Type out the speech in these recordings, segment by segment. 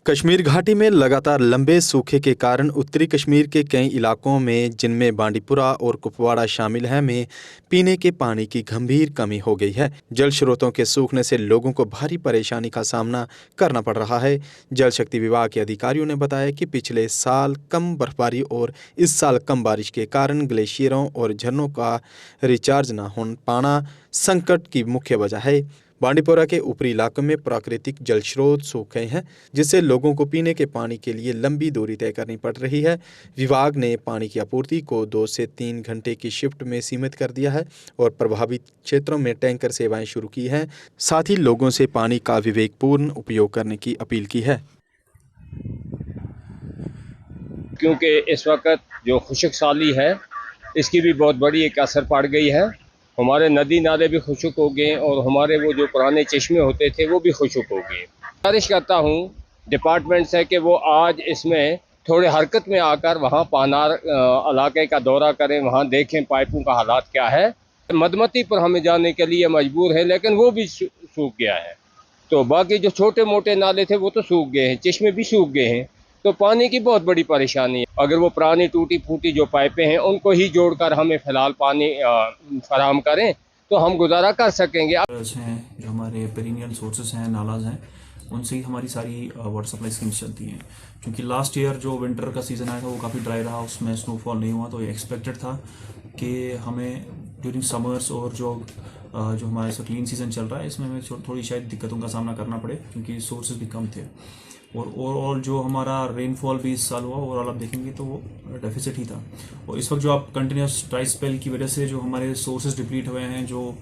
कश्मीर घाटी में लगातार लंबे सूखे के कारण उत्तरी कश्मीर के कई इलाकों में, जिनमें बांडीपुरा और कुपवाड़ा शामिल हैं, में पीने के पानी की गंभीर कमी हो गई है। जल स्रोतों के सूखने से लोगों को भारी परेशानी का सामना करना पड़ रहा है। जल शक्ति विभाग के अधिकारियों ने बताया कि पिछले साल कम बर्फबारी और इस साल कम बारिश के कारण ग्लेशियरों और झरनों का रिचार्ज न हो पाना संकट की मुख्य वजह है। बांडीपुरा के ऊपरी इलाकों में प्राकृतिक जल स्रोत सूख गए हैं, जिससे लोगों को पीने के पानी के लिए लंबी दूरी तय करनी पड़ रही है। विभाग ने पानी की आपूर्ति को 2 से 3 घंटे की शिफ्ट में सीमित कर दिया है और प्रभावित क्षेत्रों में टैंकर सेवाएं शुरू की हैं। साथ ही लोगों से पानी का विवेकपूर्ण उपयोग करने की अपील की है। क्योंकि इस वक्त जो खुशक साली है, इसकी भी बहुत बड़ी एक असर पड़ गई है। हमारे नदी नाले भी खुशक हो गए और हमारे वो जो पुराने चश्मे होते थे वो भी खुशक हो गए। गुजारिश करता हूँ डिपार्टमेंट से कि वो आज इसमें थोड़े हरकत में आकर वहाँ पानार इलाके का दौरा करें, वहाँ देखें पाइपों का हालात क्या है। मधुमती पर हमें जाने के लिए मजबूर है, लेकिन वो भी सूख गया है। तो बाकी जो छोटे मोटे नाले थे वो तो सूख गए हैं, चश्मे भी सूख गए हैं। तो पानी की बहुत बड़ी परेशानी है। अगर वो पुरानी टूटी फूटी जो पाइपें हैं उनको ही जोड़कर हमें फ़िलहाल पानी फराहम करें तो हम गुजारा कर सकेंगे। हैं जो हमारे पेरिनियल सोर्सेस हैं, नालाज हैं, उनसे ही हमारी सारी वाटर सप्लाई स्कीम्स चलती हैं। क्योंकि लास्ट ईयर जो विंटर का सीज़न आया था वो काफ़ी ड्राई रहा, उसमें स्नोफॉल नहीं हुआ, तो ये एक्सपेक्टेड था कि हमें ड्यूरिंग समर्स और जो हमारा इस क्लीन सीज़न चल रहा है इसमें हमें थोड़ी शायद दिक्कतों का सामना करना पड़े, क्योंकि सोर्सेज भी कम थे। और ओवरऑल जो हमारा रेनफॉल भी इस साल हुआ, ओवरऑल आप देखेंगे तो वो डेफिसिट ही था। और इस वक्त जो आप कंटिन्यूस ड्राई स्पेल की वजह से जो हमारे सोर्सेज डिप्लीट हुए हैं, जो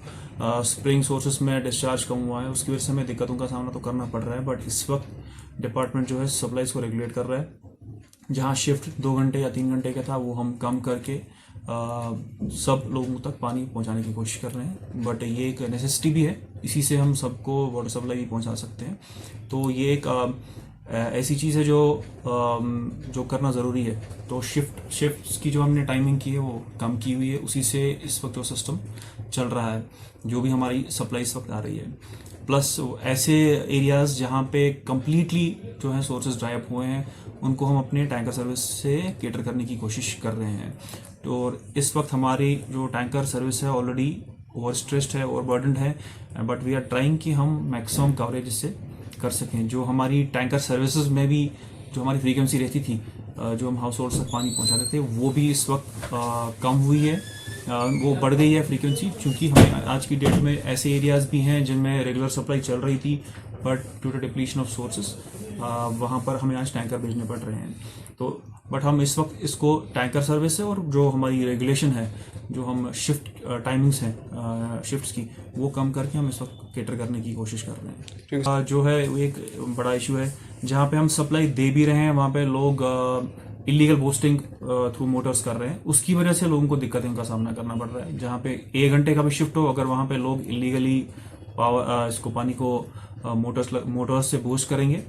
स्प्रिंग सोर्सेज में डिस्चार्ज कम हुआ है, उसकी वजह से हमें दिक्कतों का सामना तो करना पड़ रहा है। बट इस वक्त डिपार्टमेंट जो है सप्लाईज को रेगुलेट कर रहा है। जहाँ शिफ्ट 2 घंटे या 3 घंटे का था वो हम कम करके सब लोगों तक पानी पहुंचाने की कोशिश कर रहे हैं। बट ये एक नेसेसिटी भी है, इसी से हम सबको वाटर सप्लाई भी पहुंचा सकते हैं। तो ये एक ऐसी चीज़ है जो करना ज़रूरी है। तो शिफ्ट्स की जो हमने टाइमिंग की है वो कम की हुई है, उसी से इस वक्त जो सिस्टम चल रहा है, जो भी हमारी सप्लाई इस वक्त आ रही है। प्लस ऐसे एरियाज़ जहाँ पे कम्प्लीटली जो है सोर्सेज ड्राई अप हुए हैं, उनको हम अपने टैंकर सर्विस से केटर करने की कोशिश कर रहे हैं। तो इस वक्त हमारी जो टैंकर सर्विस है ऑलरेडी ओवर स्ट्रेस्ड है, ओवर बर्डनड है, बट वी आर ट्राइंग कि हम मैक्सिमम कवरेज इससे कर सकें। जो हमारी टैंकर सर्विसेज में भी जो हमारी फ्रीक्वेंसी रहती थी, जो हम हाउस होल्ड तक पानी पहुंचाते थे, वो भी इस वक्त कम हुई है, वो बढ़ गई है फ्रीक्वेंसी। क्योंकि हमें आज की डेट में ऐसे एरियाज़ भी हैं जिनमें रेगुलर सप्लाई चल रही थी, but due to depletion of sources वहाँ पर हमें आज टैंकर भेजने पड़ रहे हैं। तो बट हम इस वक्त इसको टैंकर सर्विस है और जो हमारी रेगुलेशन है, जो हम शिफ्ट टाइमिंग्स हैं शिफ्ट्स की, वो कम करके हम इस वक्त केटर करने की कोशिश कर रहे हैं। जो है वो एक बड़ा इशू है, जहाँ पे हम सप्लाई दे भी रहे हैं वहाँ पे लोग इलीगल बोस्टिंग थ्रू मोटर्स कर रहे हैं। उसकी वजह से लोगों को दिक्कतों का सामना करना पड़ रहा है। जहाँ पे 1 घंटे का भी शिफ्ट हो, अगर वहाँ पे लोग इलीगली इसको पानी को मोटर्स से बूस्ट करेंगे,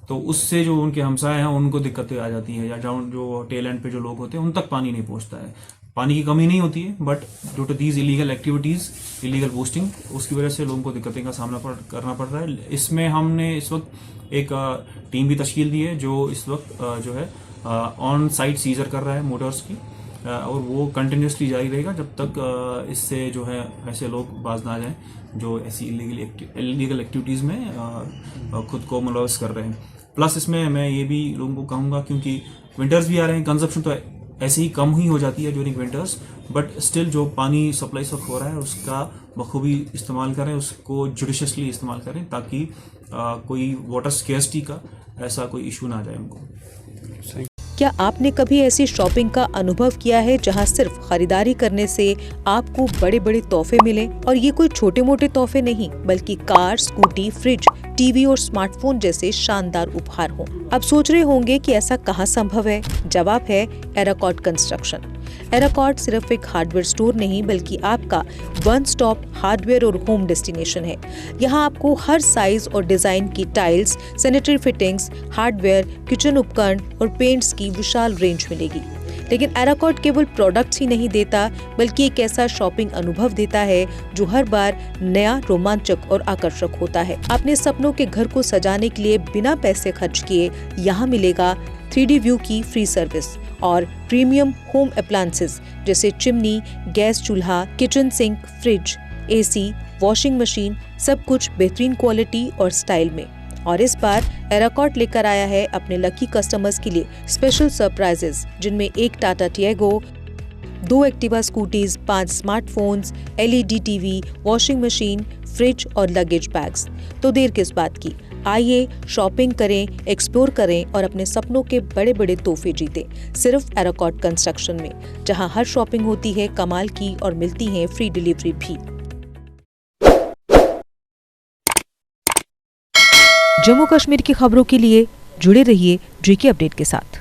तो उससे जो उनके हमसाए हैं उनको दिक्कतें आ जाती हैं, या जो टेल एंड पे जो लोग होते हैं उन तक पानी नहीं पहुंचता है। पानी की कमी नहीं होती है, but due to these illegal activities, illegal boasting, उसकी वजह से लोगों को दिक्कतें का सामना करना पड़ रहा है। इसमें हमने इस वक्त एक टीम भी तश्कील दी है जो इस वक्त जो है ऑन साइट सीजर कर रहा है मोटर्स की, और वो कंटिन्यूसली जारी रहेगा जब तक इससे जो है ऐसे लोग बाज ना आ जाएं जो ऐसी इलीगल एक्टिविटीज़ में खुद को मुलव्वस कर रहे हैं। प्लस इसमें मैं ये भी लोगों को कहूँगा, क्योंकि विंटर्स भी आ रहे हैं, कंजप्शन तो ऐसे ही कम ही हो जाती है ड्यूरिंग विंटर्स, बट स्टिल जो पानी सप्लाई सब हो रहा है उसका बखूबी इस्तेमाल करें, उसको जुडिशियसली इस्तेमाल करें, ताकि कोई वाटर स्केर्सिटी का ऐसा कोई इशू ना आ जाए उनको। क्या आपने कभी ऐसी शॉपिंग का अनुभव किया है जहां सिर्फ खरीदारी करने से आपको बड़े बड़े तोहफे मिले? और ये कोई छोटे मोटे तोहफे नहीं, बल्कि कार, स्कूटी, फ्रिज, टीवी और स्मार्टफोन जैसे शानदार उपहार हों। अब सोच रहे होंगे कि ऐसा कहाँ संभव है? जवाब है एराकॉर्ड कंस्ट्रक्शन। एराकॉर्ड सिर्फ एक हार्डवेयर स्टोर नहीं, बल्कि आपका वन स्टॉप हार्डवेयर और होम डेस्टिनेशन है। यहाँ आपको हर साइज और डिजाइन की tiles, sanitary fittings, hardware, kitchen उपकरण और पेंट्स की विशाल रेंज मिलेगी। लेकिन एराकॉट केवल प्रोडक्ट्स ही नहीं देता बल्कि एक ऐसा शॉपिंग अनुभव देता है जो हर बार नया, रोमांचक और आकर्षक होता है। अपने सपनों के घर को सजाने के लिए बिना पैसे खर्च किए यहाँ मिलेगा 3D व्यू की फ्री सर्विस और प्रीमियम होम अप्लायंसेस जैसे चिमनी, गैस चूल्हा, kitchen sink, fridge, AC, washing machine, सब कुछ बेहतरीन क्वालिटी और स्टाइल में। और इस बार एराकॉट लेकर आया है अपने लकी कस्टमर्स के लिए स्पेशल सरप्राइजेस, जिनमें एक Tata Tiago, 2 Activa scooties, 5 smartphones, LED TV, washing machine, fridge और लगेज बैग्स। तो देर किस बात की, आइए शॉपिंग करें, एक्सप्लोर करें और अपने सपनों के बड़े बड़े तोहफे जीतें सिर्फ एराकॉट कंस्ट्रक्शन में, जहां हर शॉपिंग होती है कमाल की और मिलती है फ्री डिलीवरी भी। जम्मू कश्मीर की खबरों के लिए जुड़े रहिए GK अपडेट के साथ।